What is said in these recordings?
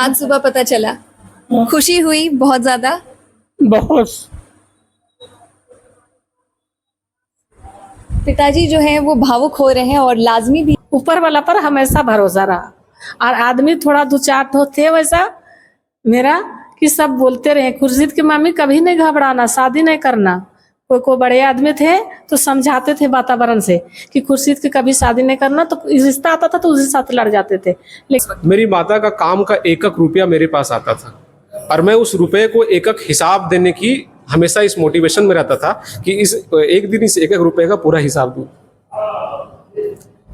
आज सुबह पता चला, खुशी हुई बहुत ज्यादा। बहुत। पिताजी जो है वो भावुक हो रहे हैं और लाजमी भी। ऊपर वाला पर हमेशा भरोसा रहा, और आदमी थोड़ा दो चार तो थे वैसा मेरा कि सब बोलते रहे खुर्शीद की मम्मी कभी नहीं घबराना, शादी नहीं करना। कोई बड़े आदमी थे तो समझाते थे वातावरण से कि खुर्शीद की कभी शादी नहीं करना, तो रिश्ता आता था तो उसी साथ लड़ जाते थे। लेकिन मेरी माता का काम का एक एक रुपया मेरे पास आता था और मैं उस रुपए को एक एक हिसाब देने की हमेशा इस मोटिवेशन में रहता था कि इस एक दिन इस एक एक रुपए का पूरा हिसाब दूं।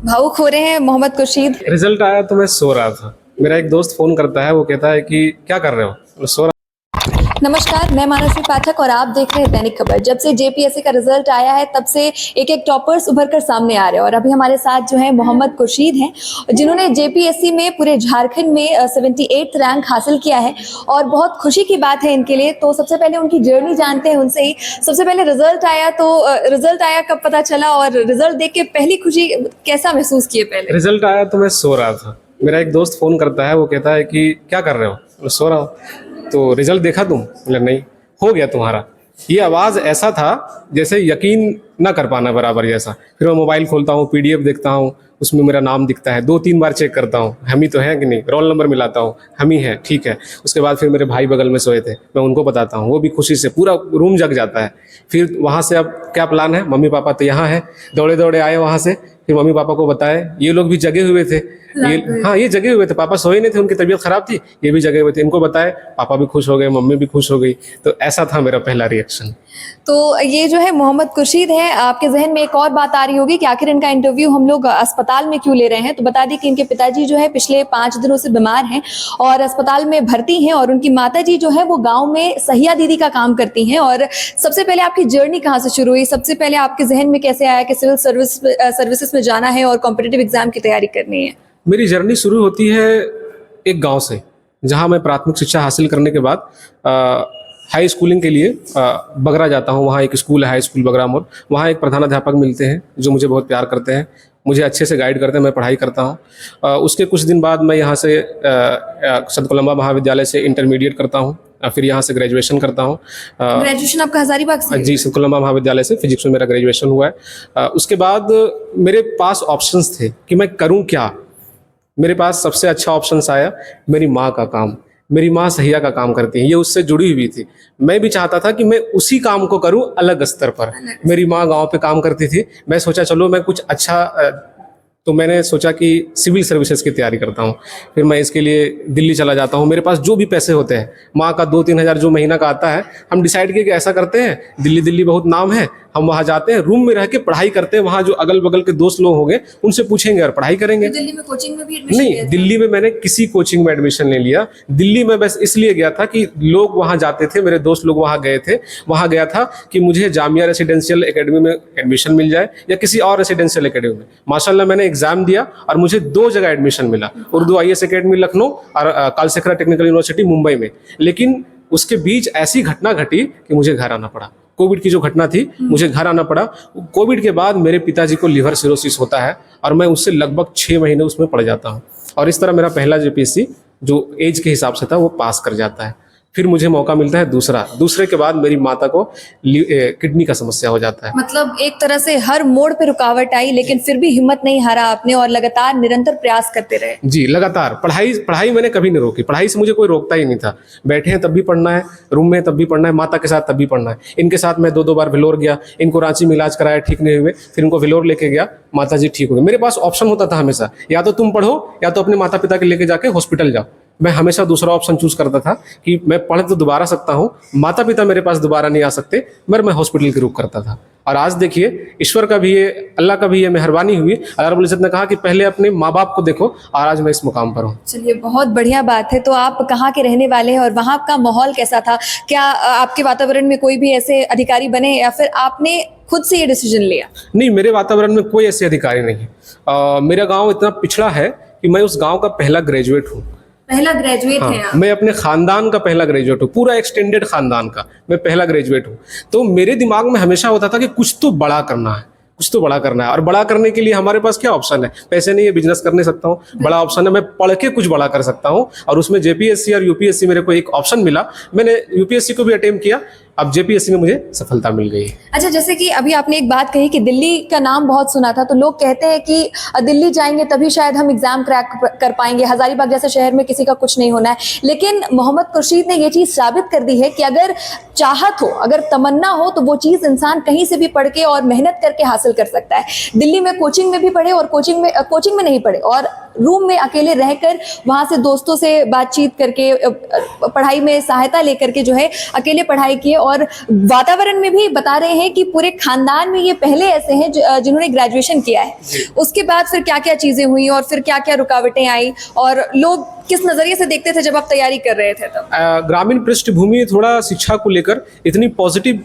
भावुक हो रहे हैं मोहम्मद खुर्शीद। रिजल्ट आया तो मैं सो रहा था, मेरा एक दोस्त फोन करता है, वो कहता है कि क्या कर रहे हो, मैं सो रहा। नमस्कार, मैं मानसी पाठक और आप देख रहे हैं दैनिक खबर। जब से जेपीएससी का रिजल्ट आया है तब से एक एक टॉपर्स उभर कर सामने आ रहे हैं और अभी हमारे साथ जो है मोहम्मद खुर्शीद हैं, जिन्होंने जेपीएससी में पूरे झारखंड में 78 रैंक हासिल किया है और बहुत खुशी की बात है इनके लिए। तो सबसे पहले उनकी जर्नी जानते हैं उनसे ही। सबसे पहले रिजल्ट आया, तो रिजल्ट आया कब पता चला और रिजल्ट देख के पहली खुशी कैसा महसूस किए? पहले रिजल्ट आया तो मैं सो रहा था, मेरा एक दोस्त फोन करता है, वो कहता है कि क्या कर रहे हो, मैं सो रहा हूँ। तो रिजल्ट देखा तुम? बोले नहीं, हो गया तुम्हारा। ये आवाज़ ऐसा था जैसे यकीन ना कर पाना बराबर जैसा। फिर मैं मोबाइल खोलता हूँ, पीडीएफ देखता हूँ, उसमें मेरा नाम दिखता है, 2-3 बार चेक करता हूँ हम ही तो हैं कि नहीं, रोल नंबर मिलाता हूँ, हम ही हैं, ठीक है। उसके बाद फिर मेरे भाई बगल में सोए थे, मैं उनको बताता हूँ, वो भी खुशी से पूरा रूम जग जाता है। फिर वहाँ से अब क्या प्लान है, मम्मी पापा तो यहाँ हैं, दौड़े दौड़े आए वहाँ से, फिर मम्मी पापा को बताए, ये लोग भी जगे हुए थे। ये जगे हुए थे, पापा सोए नहीं थे, उनकी तबीयत खराब थी, ये भी जगे हुए थे। इनको बताए, पापा भी खुश हो गए, मम्मी भी खुश हो गई। तो ऐसा था मेरा पहला रिएक्शन। तो ये जो है मोहम्मद खुर्शीद है, आपके जहन में एक और बात आ रही होगी कि आखिर इनका इंटरव्यू हम लोग अस्पताल में क्यों ले रहे हैं। तो बता दें कि इनके पिताजी जो है पिछले 5 दिनों से बीमार हैं और अस्पताल में भर्ती हैं और उनकी माताजी जो है वो गांव में सहिया दीदी का काम करती हैं। और सबसे पहले आपकी जर्नी कहाँ से शुरू हुई? सबसे पहले आपके जहन में कैसे आया कि सिविल सर्विसेज में जाना है और कॉम्पिटिटिव एग्जाम की तैयारी करनी है? मेरी जर्नी शुरू होती है एक गांव से, जहां मैं प्राथमिक शिक्षा हासिल करने के बाद हाई स्कूलिंग के लिए बगरा जाता हूं। वहां एक स्कूल है, हाई स्कूल बगरा मोड़। वहां एक प्रधानाध्यापक मिलते हैं जो मुझे बहुत प्यार करते हैं, मुझे अच्छे से गाइड करते हैं, मैं पढ़ाई करता हूं। उसके कुछ दिन बाद मैं यहाँ से संत कोलंबा महाविद्यालय से इंटरमीडिएट करता हूँ, फिर यहाँ से ग्रेजुएशन करता हूँ। ग्रेजुएशन आपका हजारीबाग से? जी, संत कोलंबा महाविद्यालय से फिजिक्स में मेरा ग्रेजुएशन हुआ है। उसके बाद मेरे पास ऑप्शंस थे कि मैं करूँ क्या। मेरे पास सबसे अच्छा ऑप्शन आया मेरी माँ का काम। मेरी माँ सहिया का काम करती है, ये उससे जुड़ी हुई थी। मैं भी चाहता था कि मैं उसी काम को करूं अलग स्तर पर। मेरी माँ गांव पे काम करती थी, मैं सोचा चलो मैं कुछ अच्छा, तो मैंने सोचा कि सिविल सर्विसेज की तैयारी करता हूँ। फिर मैं इसके लिए दिल्ली चला जाता हूँ। मेरे पास जो भी पैसे होते हैं, माँ का 2-3 हज़ार जो महीना का आता है, हम डिसाइड किए कि ऐसा करते हैं, दिल्ली बहुत नाम है, हम वहाँ जाते हैं, रूम में रह के पढ़ाई करते हैं। वहाँ जो अगल बगल के दोस्त लोग होंगे उनसे पूछेंगे और पढ़ाई करेंगे। दिल्ली में कोचिंग में भी एडमिशन नहीं, दिल्ली में मैंने किसी कोचिंग में एडमिशन नहीं लिया। दिल्ली में बस इसलिए गया था कि लोग वहाँ जाते थे, मेरे दोस्त लोग वहाँ गए थे। वहाँ गया था कि मुझे जामिया रेसिडेंशियल एकेडमी में एडमिशन मिल जाए या किसी और रेसिडेंशियल एकेडमी में। माशाल्लाह मैंने एग्जाम दिया और मुझे 2 जगह एडमिशन मिला, उर्दू IAS एकेडमी लखनऊ और कालसेखरा टेक्निकल यूनिवर्सिटी मुंबई में। लेकिन उसके बीच ऐसी घटना घटी कि मुझे घर आना पड़ा। कोविड की जो घटना थी, मुझे घर आना पड़ा। कोविड के बाद मेरे पिताजी को लिवर सिरोसिस होता है और मैं उससे लगभग 6 महीने उसमें पड़ जाता हूँ। और इस तरह मेरा पहला जेपीएससी जो एज के हिसाब से था वो पास कर जाता है। फिर मुझे मौका मिलता है दूसरे के बाद मेरी माता को किडनी का समस्या हो जाता है। मतलब एक तरह से हर मोड़ पे रुकावट आई, लेकिन फिर भी हिम्मत नहीं हारा आपने और लगातार निरंतर प्रयास करते रहे। जी, लगातार पढ़ाई मैंने कभी नहीं रोकी। पढ़ाई से मुझे कोई रोकता ही नहीं था। बैठे हैं तब भी पढ़ना है, रूम में तब भी पढ़ना है, माता के साथ तब भी पढ़ना है। इनके साथ मैं 2-2 बार वेलोर गया, इनको रांची में इलाज कराया, ठीक नहीं हुए, फिर इनको वेलोर लेके गया, माता जी ठीक हो गए। मेरे पास ऑप्शन होता था हमेशा, या तो तुम पढ़ो या तो अपने माता पिता के लेके जाके हॉस्पिटल जाओ। मैं हमेशा दूसरा ऑप्शन चूज करता था कि मैं पढ़ तो दोबारा सकता हूँ, माता पिता मेरे पास दोबारा नहीं आ सकते, मगर मैं हॉस्पिटल की रुख करता था। और आज देखिए, ईश्वर का भी ये, अल्लाह का भी ये मेहरबानी हुई। अल्लाह रब्बुल इज्जत ने कहा कि पहले अपने माँ बाप को देखो, और आज मैं इस मुकाम पर हूँ। चलिए, बहुत बढ़िया बात है। तो आप कहाँ के रहने वाले हैं और वहाँ का माहौल कैसा था? क्या आपके वातावरण में कोई भी ऐसे अधिकारी बने या फिर आपने खुद से ये डिसीजन लिया? नहीं, मेरे वातावरण में कोई ऐसे अधिकारी नहीं है। मेरा गाँव इतना पिछड़ा है कि मैं उस गाँव का पहला ग्रेजुएट हूँ। पहला ग्रेजुएट हाँ, है आप? मैं अपने खानदान का पहला ग्रेजुएट हूँ, पूरा एक्सटेंडेड खानदान का मैं पहला ग्रेजुएट हूँ। तो मेरे दिमाग में हमेशा होता था कि कुछ तो बड़ा करना है, कुछ तो बड़ा करना है। और बड़ा करने के लिए हमारे पास क्या ऑप्शन है? पैसे नहीं है, बिजनेस कर नहीं सकता हूँ। बड़ा ऑप्शन है, मैं पढ़ के कुछ बड़ा कर सकता हूँ। और उसमें जेपीएससी और यूपीएससी मेरे को एक ऑप्शन मिला। मैंने यूपीएससी को भी अटेम्प्ट किया, अब जेपीएससी में मुझे सफलता मिल गई। अच्छा, जैसे कि अभी आपने एक बात कही कि दिल्ली का नाम बहुत सुना था, तो लोग कहते हैं कि दिल्ली जाएंगे तभी शायद हम एग्जाम क्रैक कर पाएंगे, हजारीबाग जैसे शहर में किसी का कुछ नहीं होना है। लेकिन मोहम्मद खुर्शीद ने ये चीज साबित कर दी है कि अगर चाहत हो, अगर तमन्ना हो, तो वो चीज इंसान कहीं से भी पढ़ के और मेहनत करके हासिल कर सकता है। दिल्ली में कोचिंग में भी पढ़े और कोचिंग में नहीं पढ़े, और रूम में अकेले रहकर वहां से दोस्तों से बातचीत करके पढ़ाई में सहायता लेकर के जो है अकेले पढ़ाई किए। और वातावरण में भी बता रहे हैं कि पूरे खानदान में ये पहले ऐसे हैं जिन्होंने ग्रेजुएशन किया है। उसके बाद फिर क्या क्या चीजें हुई और फिर क्या क्या रुकावटें आई, और लोग किस नजरिए से देखते थे जब आप तैयारी कर रहे थे तब? ग्रामीण पृष्ठभूमि थोड़ा शिक्षा को लेकर इतनी पॉजिटिव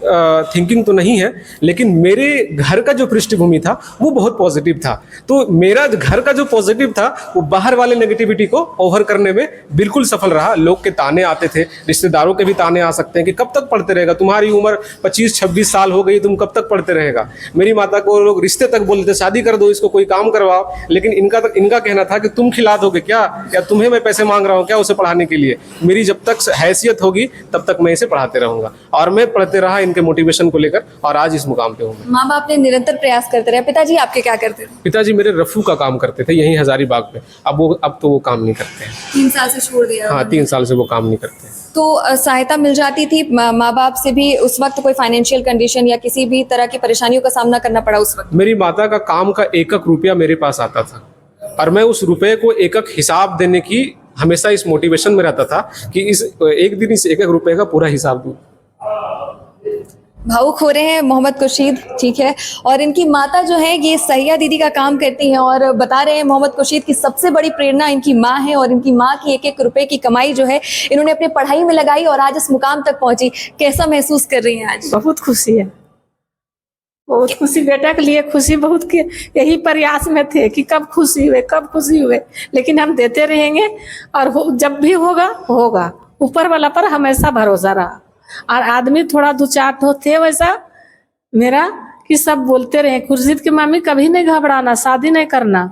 थिंकिंग तो नहीं है, लेकिन मेरे घर का जो पृष्ठभूमि था वो बहुत पॉजिटिव था। तो मेरा घर का जो पॉजिटिव था वो बाहर वाले नेगेटिविटी को ओवर करने में बिल्कुल सफल रहा। लोग के ताने आते थे, रिश्तेदारों के भी ताने आ सकते हैं कि कब तक पढ़ते रहेगा, तुम्हारी उम्र 25-26 साल हो गई, तुम कब तक पढ़ते रहेगा। मेरी माता को लोग रिश्ते तक बोलते थे, शादी कर दो इसको, कोई काम करवाओ। लेकिन इनका कहना था कि तुम खिला दोगे क्या, या तुम्हें मैं पैसे मांग रहा हूँ क्या उसे पढ़ाने के लिए? मेरी जब तक हैसियत होगी तब तक मैं इसे पढ़ाते रहूंगा। और मैं पढ़ते रहा इनके मोटिवेशन को लेकर, और आज इस मुकाम पे हूँ। माँ बाप ने निरंतर प्रयास करते रहे। पिताजी आपके क्या करते थे? पिताजी मेरे रफू का काम करते थे यहीं हजारीबाग में। अब तो वो काम नहीं करते हैं। 3 साल से छोड़ दिया? हाँ, 3 साल से वो काम नहीं करते हैं। तो सहायता मिल जाती थी माँ बाप से भी उस वक्त? कोई फाइनेंशियल कंडीशन या किसी भी तरह की परेशानियों का सामना करना पड़ा उस वक्त? मेरी माता का काम का एक रुपया मेरे पास आता था, और मैं उस रुपए को एक हिसाब देने की हमेशा इस मोटिवेशन में रहता था कि इस एक दिन इस एक रुपए का पूरा हिसाब दूं। भावुक हो रहे हैं मोहम्मद खुर्शीद, ठीक है। और इनकी माता जो है ये सहिया दीदी का काम करती हैं, और बता रहे हैं मोहम्मद खुर्शीद की सबसे बड़ी प्रेरणा इनकी माँ है, और इनकी माँ की एक एक रुपए की कमाई जो है इन्होंने अपनी पढ़ाई में लगाई और आज इस मुकाम तक पहुंची। कैसा महसूस कर रही हैं आज? बहुत खुशी है, बहुत खुशी। बेटा के लिए खुशी बहुत की, यही प्रयास में थे कि कब खुशी हुए, लेकिन हम देते रहेंगे, और जब भी होगा। ऊपर वाला पर हमेशा भरोसा रहा। और आदमी थोड़ा 2-4 तो थे वैसा मेरा कि सब बोलते रहे, खुर्शीद की मम्मी कभी नहीं घबराना, शादी नहीं करना।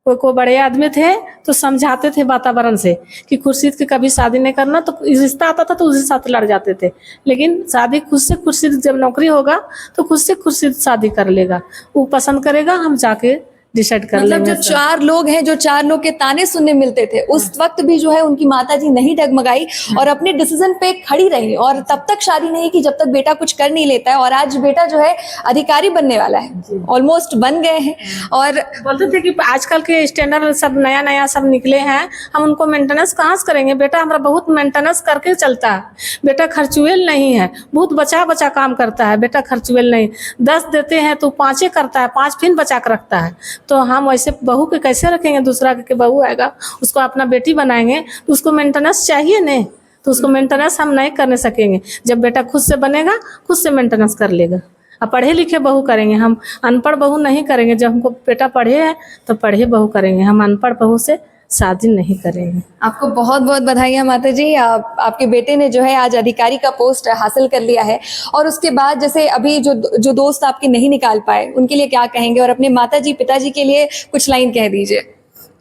कोई बड़े आदमी थे तो समझाते थे वातावरण से कि खुर्शीद की कभी शादी नहीं करना, तो रिश्ता आता था तो उसके साथ लड़ जाते थे। लेकिन शादी खुद से, खुर्शीद जब नौकरी होगा तो खुद से खुर्शीद शादी कर लेगा, वो पसंद करेगा, हम जाके डिसाइड कर मतलब लेंगे। जो 4 लोग हैं, जो 4 लोग के ताने सुनने मिलते थे, उस वक्त भी जो है उनकी माताजी नहीं डगमगाई और अपने डिसीजन पे खड़ी रही, और तब तक शादी नहीं की जब तक बेटा कुछ कर नहीं लेता है। और आज बेटा जो है अधिकारी बनने वाला है, ऑलमोस्ट बन गए हैं। और बोलते थे कि आजकल के स्टैंडर्ड सब नया सब निकले हैं, हम उनको मेंटेनेंस कहाँ से करेंगे? बेटा हमारा बहुत मेंटेनेंस करके चलता है, बेटा खर्चुएल नहीं है, बहुत बचा काम करता है, बेटा खर्चुएल नहीं। 10 देते हैं तो 5 करता है, 5 फिर बचा कर रखता है। तो हम वैसे बहू के कैसे रखेंगे? दूसरा के बहू आएगा उसको अपना बेटी बनाएंगे तो उसको मेंटेनेंस चाहिए नहीं, तो उसको मेंटेनेंस हम नहीं करने सकेंगे। जब बेटा खुद से बनेगा खुद से मेंटेनेंस कर लेगा। अब पढ़े लिखे बहू करेंगे, हम अनपढ़ बहू नहीं करेंगे। जब हमको बेटा पढ़े है तो पढ़े बहू करेंगे, हम अनपढ़ बहू से शादी नहीं करेंगे। आपको बहुत बहुत बधाइयाँ माता जी। आपके बेटे ने जो है आज अधिकारी का पोस्ट हासिल कर लिया है। और उसके बाद जैसे अभी जो दोस्त आपके नहीं निकाल पाए उनके लिए क्या कहेंगे, और अपने माता जी पिताजी के लिए कुछ लाइन कह दीजिए।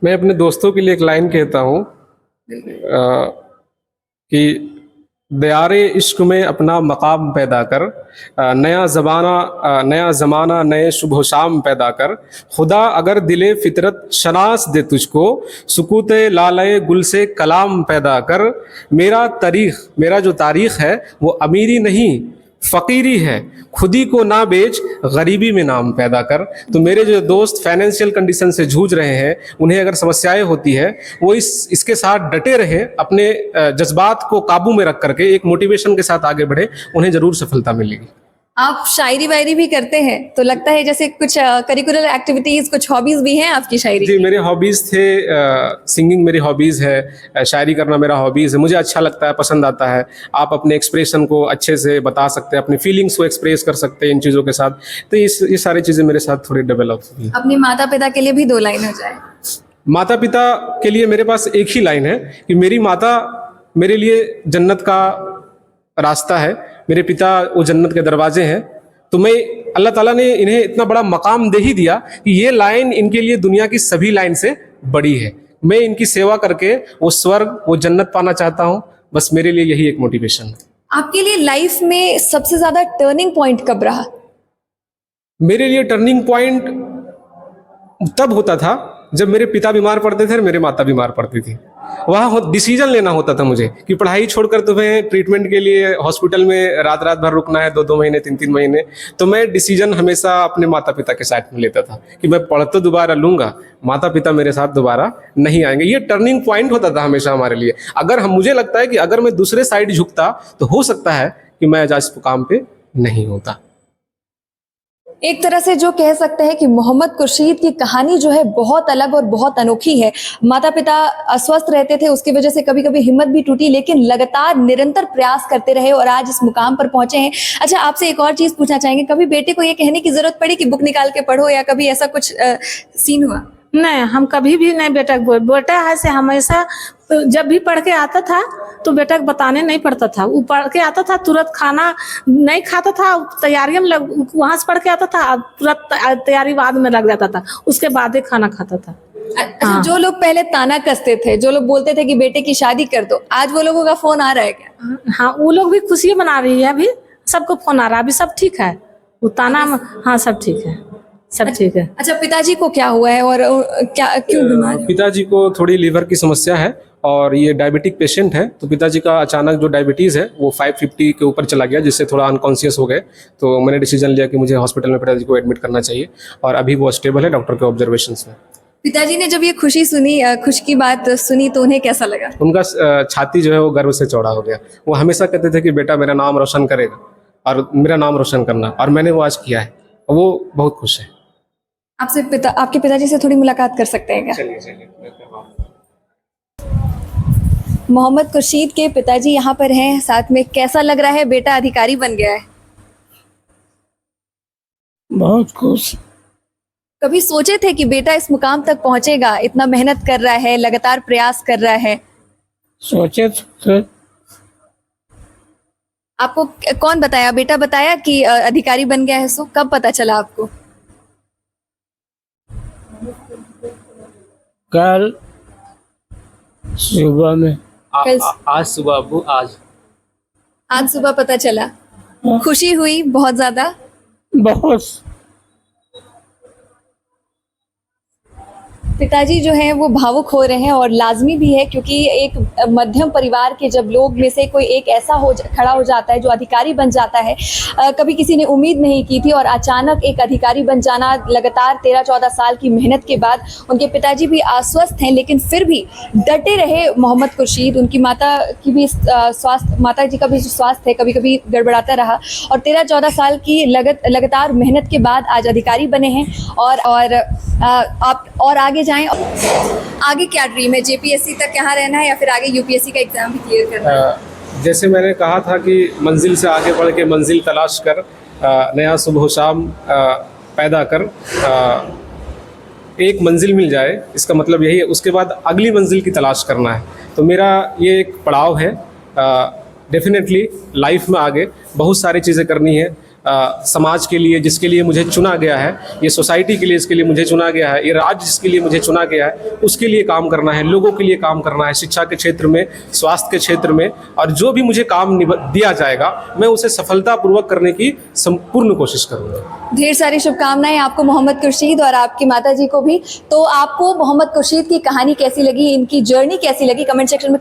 मैं अपने दोस्तों के लिए एक लाइन कहता हूँ कि दयारे इश्क में अपना मकाम पैदा कर, नया ज़माना नए शुभ शाम पैदा कर, खुदा अगर दिले फितरत शनास दे तुझको, सुकूते लाले गुल से कलाम पैदा कर। मेरा जो तारीख है वो अमीरी नहीं फ़कीरी है, खुदी को ना बेच गरीबी में नाम पैदा कर। तो मेरे जो दोस्त फाइनेंशियल कंडीशन से जूझ रहे हैं, उन्हें अगर समस्याएं होती है, वो इसके साथ डटे रहे, अपने जज्बात को काबू में रख करके एक मोटिवेशन के साथ आगे बढ़े, उन्हें ज़रूर सफलता मिलेगी। आप शायरी वायरी भी करते हैं तो लगता है जैसे कुछ करिकुलर एक्टिविटीज, कुछ हॉबीज भी हैं आपकी शायरी? जी, मेरे हॉबीज़ थे, सिंगिंग मेरी हॉबीज़ है, शायरी करना मेरा हॉबीज़ है, मुझे अच्छा लगता है, पसंद आता है। आप अपने एक्सप्रेशन को अच्छे से बता सकते हैं, अपनी फीलिंग्स को एक्सप्रेस कर सकते हैं इन चीज़ों के साथ। तो ये सारी चीज़ें मेरे साथ थोड़ी डेवलप हुई हैं। अपने माता पिता के लिए भी 2 लाइन हो जाए। माता पिता के लिए मेरे पास एक ही लाइन है कि मेरी माता मेरे लिए जन्नत का रास्ता है, मेरे पिता वो जन्नत के दरवाजे हैं। तो मैं अल्लाह ताला ने इन्हें इतना बड़ा मकाम दे ही दिया कि ये लाइन इनके लिए दुनिया की सभी लाइन से बड़ी है। मैं इनकी सेवा करके वो स्वर्ग, वो जन्नत पाना चाहता हूँ। बस मेरे लिए यही एक मोटिवेशन है। आपके लिए लाइफ में सबसे ज्यादा टर्निंग पॉइंट कब रहा? मेरे लिए टर्निंग पॉइंट तब होता था जब मेरे पिता बीमार पड़ते थे और मेरे माता बीमार पड़ती थी। वहाँ डिसीजन लेना होता था मुझे कि पढ़ाई छोड़कर तुम्हें ट्रीटमेंट के लिए हॉस्पिटल में रात रात भर रुकना है, 2-2 महीने 3-3 महीने। तो मैं डिसीजन हमेशा अपने माता पिता के साथ में लेता था कि मैं पढ़ तो दोबारा लूंगा, माता पिता मेरे साथ दोबारा नहीं आएंगे। ये टर्निंग पॉइंट होता था हमेशा हमारे लिए। अगर मुझे लगता है कि अगर मैं दूसरे साइड झुकता तो हो सकता है कि मैं आज इस मुकाम पे नहीं होता। एक तरह से जो कह सकते हैं कि मोहम्मद खुर्शीद की कहानी जो है बहुत अलग और बहुत अनोखी है। माता पिता अस्वस्थ रहते थे, उसकी वजह से कभी कभी हिम्मत भी टूटी, लेकिन लगातार निरंतर प्रयास करते रहे और आज इस मुकाम पर पहुंचे हैं। अच्छा, आपसे एक और चीज पूछना चाहेंगे, कभी बेटे को ये कहने की जरूरत पड़ी कि बुक निकाल के पढ़ो, या कभी ऐसा कुछ सीन हुआ? नहीं, हम कभी भी नहीं बेटा है से हमेशा जब भी पढ़ के आता था तो बेटा को बताने नहीं पड़ता था। वो पढ़ के आता था, तुरंत खाना नहीं खाता था, तैयारियों में वहां से पढ़ के आता था, तुरंत तैयारी बाद में लग जाता था, उसके बाद ही खाना खाता था। अच्छा, जो लोग पहले ताना कसते थे, जो लोग बोलते थे कि बेटे की शादी कर दो, आज वो लोगों का फोन आ रहा है क्या? हाँ, वो लोग भी खुशी मना रही है, अभी सबको फोन आ रहा है, अभी सब ठीक है। वो ताना, हाँ सब ठीक है, सब ठीक है। अच्छा, पिताजी को क्या हुआ है और क्या, क्यों बीमार है? पिताजी को थोड़ी लीवर की समस्या है और ये डायबिटिक पेशेंट है। तो पिताजी का अचानक जो डायबिटीज़ है वो 550 के ऊपर चला गया, जिससे थोड़ा अनकॉन्शियस हो गए। तो मैंने डिसीजन लिया कि मुझे हॉस्पिटल में पिताजी को एडमिट करना चाहिए और अभी वो स्टेबल है डॉक्टर के ऑब्जर्वेशन में। पिताजी ने जब ये खुशी की बात सुनी तो उन्हें कैसा लगा? उनका छाती जो है वो गर्व से चौड़ा हो गया। वो हमेशा कहते थे कि बेटा मेरा नाम रोशन करेगा और मेरा नाम रोशन करना, और मैंने वो आज किया है। वो बहुत खुश है। आपके पिताजी से थोड़ी मुलाकात कर सकते हैं क्या? चलिए। मोहम्मद खुर्शीद के पिताजी यहाँ पर हैं साथ में। कैसा लग रहा है, बेटा अधिकारी बन गया है? बहुत खुश। कभी सोचे थे कि बेटा इस मुकाम तक पहुंचेगा? इतना मेहनत कर रहा है, लगातार प्रयास कर रहा है। सोचे थे। आपको कौन बताया? बेटा बताया कि अधिकारी बन गया है? सो कब पता चला आपको? कल सुबह में। आज सुबह अब्बू, आज सुबह पता चला। खुशी हुई बहुत ज्यादा? बहुत। पिताजी जो हैं वो भावुक हो रहे हैं और लाजमी भी है, क्योंकि एक मध्यम परिवार के जब लोग में से कोई एक ऐसा खड़ा हो जाता है जो अधिकारी बन जाता है, कभी किसी ने उम्मीद नहीं की थी, और अचानक एक अधिकारी बन जाना, लगातार 13-14 साल की मेहनत के बाद। उनके पिताजी भी अस्वस्थ हैं, लेकिन फिर भी डटे रहे मोहम्मद खुर्शीद। उनकी माता जी का भी स्वास्थ्य है कभी कभी गड़बड़ाता रहा, और 13-14 साल की लगातार मेहनत के बाद आज अधिकारी बने हैं। और आप और आगे जाएं। आगे क्या ड्रीम है? जेपीएससी तक यहाँ रहना है या फिर आगे यूपीएससी का एग्जाम भी क्लियर करना है? जैसे मैंने कहा था कि मंजिल से आगे बढ़ के मंजिल तलाश कर, नया सुबह शाम पैदा कर, एक मंजिल मिल जाए, इसका मतलब यही है। उसके बाद अगली मंजिल की तलाश करना है। तो मेरा ये एक पड़ाव है। डेफिनेटली लाइफ में आगे बहुत सारी चीज़ें करनी है। समाज के लिए जिसके लिए मुझे चुना गया है, ये सोसाइटी के लिए जिसके लिए मुझे चुना गया है, ये राज्य जिसके लिए मुझे चुना गया है, उसके लिए काम करना है, लोगों के लिए काम करना है, शिक्षा के क्षेत्र में, स्वास्थ्य के क्षेत्र में। और जो भी मुझे काम दिया जाएगा मैं उसे सफलतापूर्वक करने की संपूर्ण कोशिश करूँगा। ढेर सारी शुभकामनाएं आपको मोहम्मद खुर्शीद और आपकी माताजी को भी। तो आपको मोहम्मद खुर्शीद की कहानी कैसी लगी, इनकी जर्नी कैसी लगी, कमेंट सेक्शन में